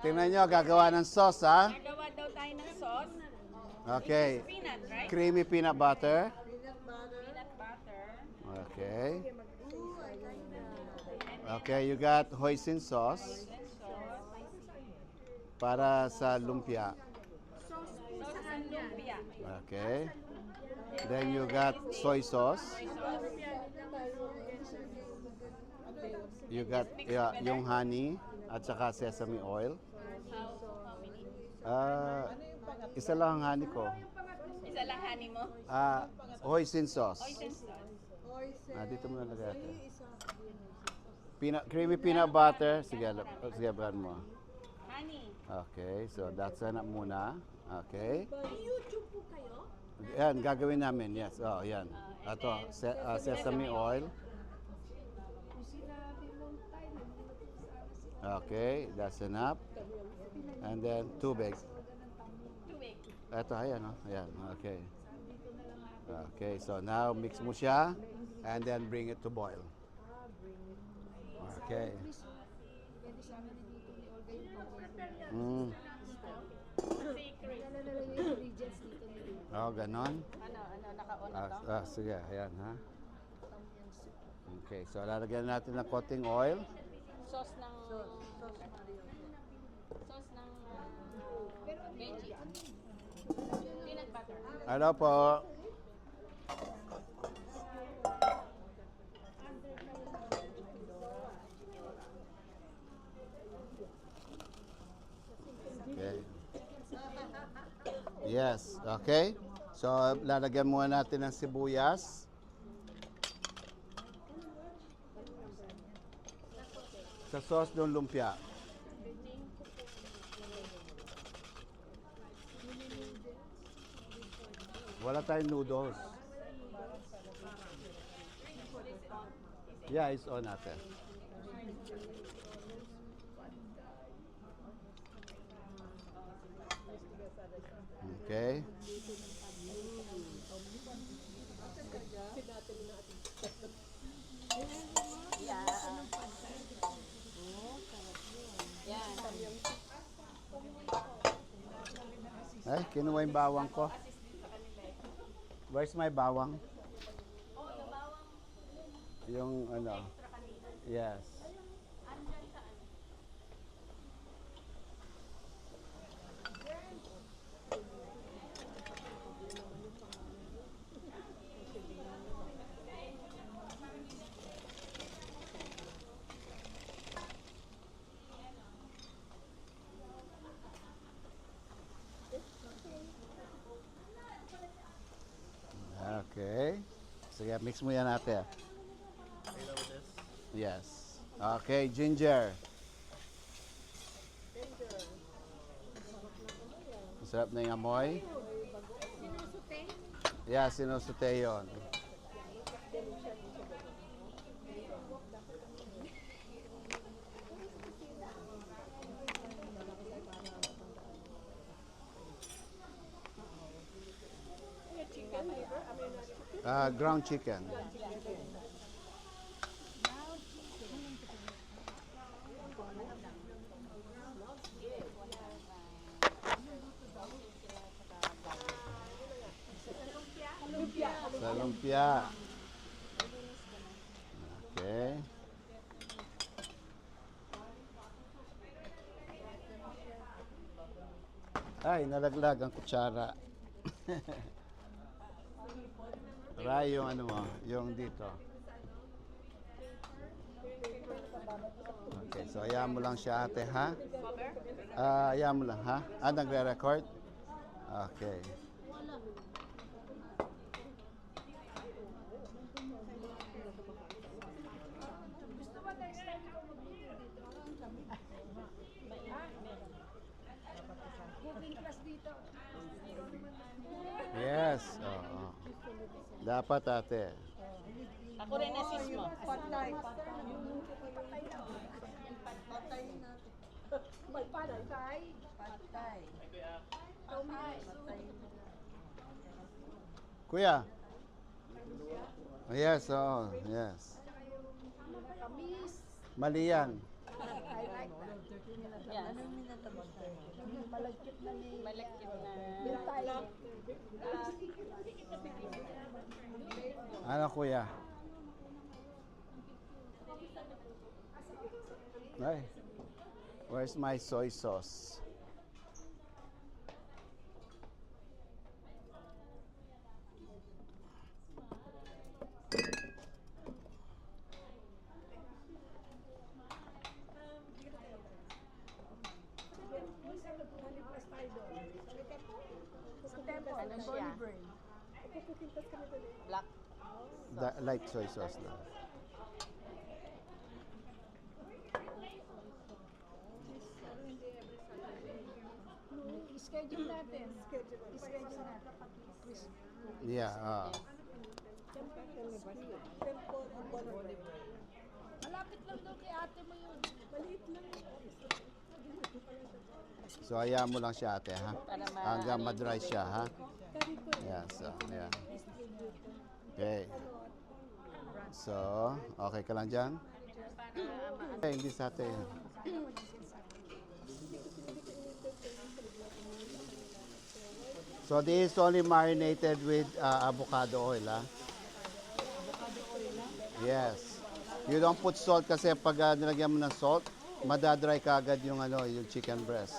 tingnan nyo, gagawa ng sauce, ha? Gagawa daw tayo ng sauce. Okay. This is peanut, right? Creamy peanut butter. Peanut butter. Okay. And Okay, you got hoisin sauce then sauce. para sa lumpia. Sauce and lumpia. Okay. Then you got soy sauce. Soy sauce. You got yung honey at saka sesame oil. How many? Isa lang ang honey ko. Isa lang honey mo? Hoisin sauce. Oyster sauce. Dito mo nalagay ate. Creamy peanut butter. Sige, bahan mo. Honey. Okay, so that's enough muna. Okay. May YouTube po kayo? Yan, gagawin namin. Yes, yan. Ito, sesame oil. Okay, that's enough. And then tubig. Tubig. Ito, ayan, oh. Ayan, okay. Okay, so now mix mo siya and then bring it to boil. Okay. Pwede sa amin dito ni Olga yung Mm. Secret. ingredients dito ni Oh, ganon. Naka-on na to? Sige, ayan, ha. Okay, so lalagyan natin ng konting oil. Sauce ng... Sauce ng... veggie. Peanut butter. Ano po? Okay. Yes, okay. So, lalagyan muna natin ng sibuyas. Sa sauce ng lumpia. Wala tayong noodles. Yeah, it's on natin. Okay. Yeah. Yan. Ay, kinuha yung bawang ko. Where's my bawang? Yung ano? Yes. Okay. Sige, mix mo yan natin. Yes. Okay, ginger. Masarap na yung amoy. Sinusute? Yeah, sinusute yun. Ground chicken. Sa lumpia. Okay. Ay, nalaglag ang kutsara. Ray, yung ano mo, yung dito. Okay, so ayaw mo lang siya ate, ha? Ayaw mo lang, ha? Nagre-record? Okay. Cooking class dito. Yes, oo. Dapat ate. Ako rin assist mo. Patay. Patay natin. May patay. Patay. Patay. Kuya. Yes, oo. Yes. Kamis. Mali yan. I like that. Yan. Anong minatabas na? Yung malagkit na ni... Malagkit na. Yung tayo. Ano kuya? Ay, where's my soy sauce? Ano siya? Black. Light soy sauce lang. Schedule natin. Schedule natin. Yeah, Malapit lang daw kay ate mo yun. Maliit lang. So, hayaan mo lang siya ate, ha? Para Hanggang ma-dry siya, ha? Yan, so, ayan. Okay. So, okay ka lang dyan? Okay, hindi sa atin. So, this is only marinated with avocado oil, ha? Yes. You don't put salt kasi pag nilagyan mo ng salt, madadry ka agad yung, yung chicken breast.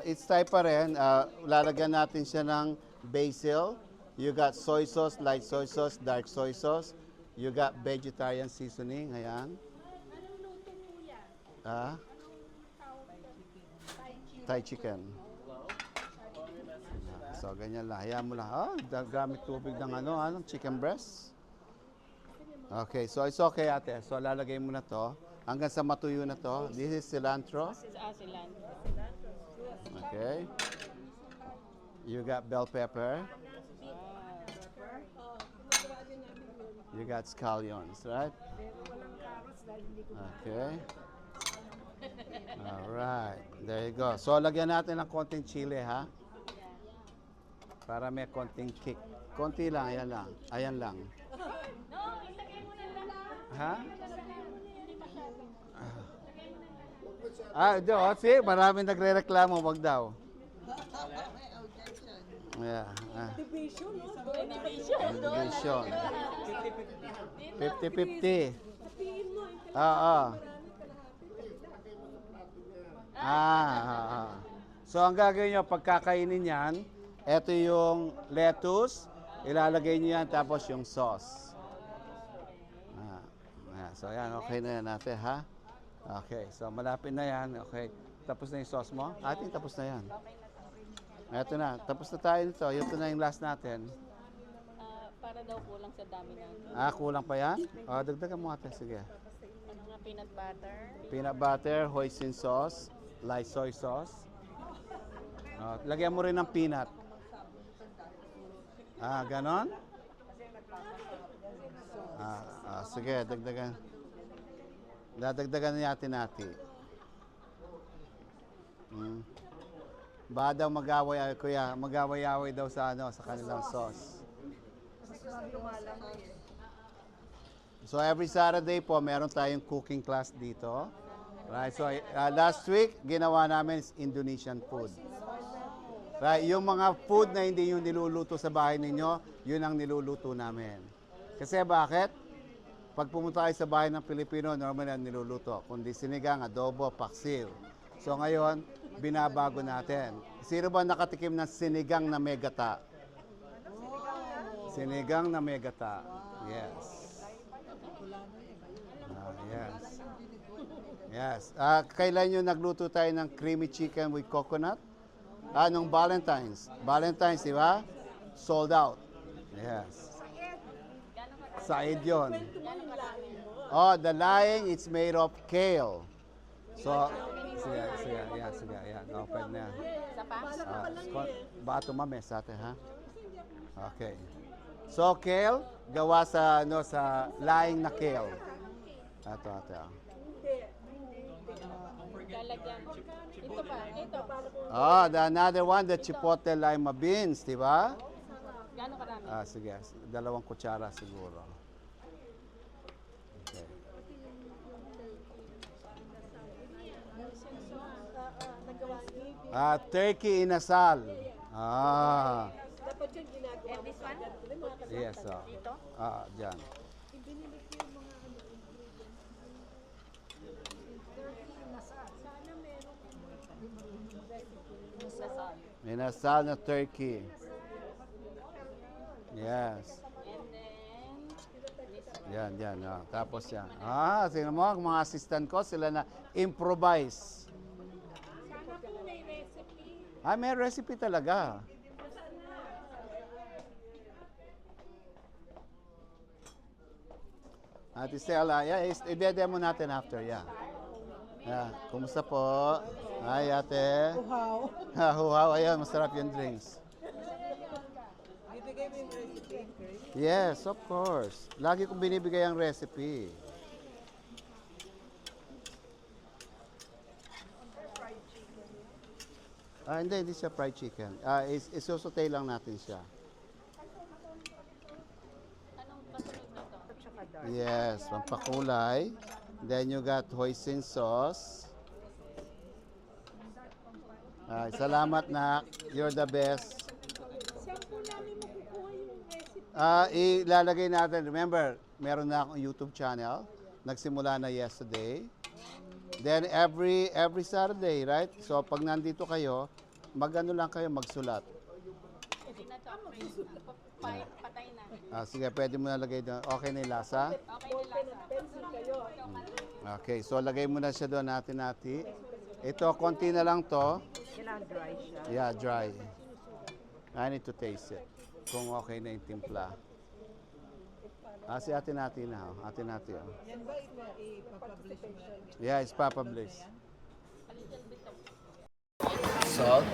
It's type pa rin. Lalagyan natin siya ng basil. You got soy sauce, light soy sauce, dark soy sauce. You got vegetarian seasoning. Ayan. Thai chicken. So, ganyan lang. Hayaan mo lang. Gamit tubig ng chicken breast. Okay, so it's okay ate. So, lalagay mo na to. Hanggang sa matuyo na to. This is cilantro. Cilantro. Okay. You got bell pepper. You got scallions, right? Okay. All right. There you go. So, lagyan natin ng konting chili, ha? Para may konting kick. Konti lang, ayan lang. Ayan lang. Ha? See, maraming nagre-reklamo, wag daw. Yeah. Division. 50-50. So, ang gagawin nyo, pagkakainin yan, ito yung lettuce, ilalagay nyo yan, tapos yung sauce. So, yan, okay na yan natin, ha? Okay, so malapit na yan. Okay, tapos na yung sauce mo? Ating tapos na yan. Ito na, tapos na tayo nito. Ito na yung last natin. Para daw kulang sa dami natin. Kulang pa yan? Dagdagan mo ate, sige. Ano nga, peanut butter? Peanut butter, hoisin sauce, light soy sauce. Lagyan mo rin ng peanut. Ganon? Sige, dagdagan. Dadagdagan natin. Baka daw mag-away daw sa kanilang sauce. So every Saturday po, meron tayong cooking class dito. Right, so last week, ginawa namin is Indonesian food. Right, yung mga food na hindi yung niluluto sa bahay ninyo, yun ang niluluto namin. Kasi bakit? Pag pumunta kayo sa bahay ng Pilipino, normal ang niluluto. Kundi sinigang, adobo, paksil. So ngayon, binabago natin. Sino ba nakatikim ng sinigang na megata? Sinigang na megata. Yes. Yes. Yes. Kailan nyo nagluto tayo ng creamy chicken with coconut? Nung Valentine's. Valentine's, di ba? Sold out. Yes. Said yun. The lying, it's made of kale. So, sige, yan. Open na yan. Isa pa? Baka tumami sa atin, ha? Okay. So, kale, gawa sa lying na kale. Ito. Lalagyan. Ito pa. The another one, the chipotle lima beans, di ba? Gano'ng karami? Sige, 2 kutsara siguro. Okay. Turkey inasal. Ah. Dapat yun ginagawa. And this one? Yes, oh. Dito? Dyan. Ibinili ko yung mga ingredients. Turkey inasal. Sana meron Sasal. Inasal na turkey. Yes. And then, this one. Yan. Tapos yan. Tingnan mo, ang mga assistant ko, sila na improvise. Sana po may recipe. May recipe talaga. Ate Stella, i-demo natin after, yeah. Kumusta po? Hi, ate. Wow. Huhaw, ayan, masarap yung drinks. Bibigay mo yung recipe, Chris? Yes, of course. Lagi kong binibigay ang recipe. Hindi siya fried chicken. Isusutay lang natin siya. Anong kasunod nito? Yes, pampakulay. Then you got hoisin sauce. Salamat na. You're the best. Saan po namin makukuha yung recipe? Ilalagay natin. Remember, meron na akong YouTube channel. Nagsimula na yesterday. Then every Saturday, right? So pag nandito kayo, magano lang kayo magsulat. Hindi na to. Patay na. Sige, pwede mo na lagay doon. Okay na yung lasa? Okay nila. Okay, so lagay mo na siya doon natin. Ito, konti na lang to. Kailangan dry siya. Yeah, dry. I need to taste it. Kung okay na yung timpla. Si ate natin na. Ate natin. Yan ba ipapublish mo? Yeah, it's papublish. A little bit of Salt.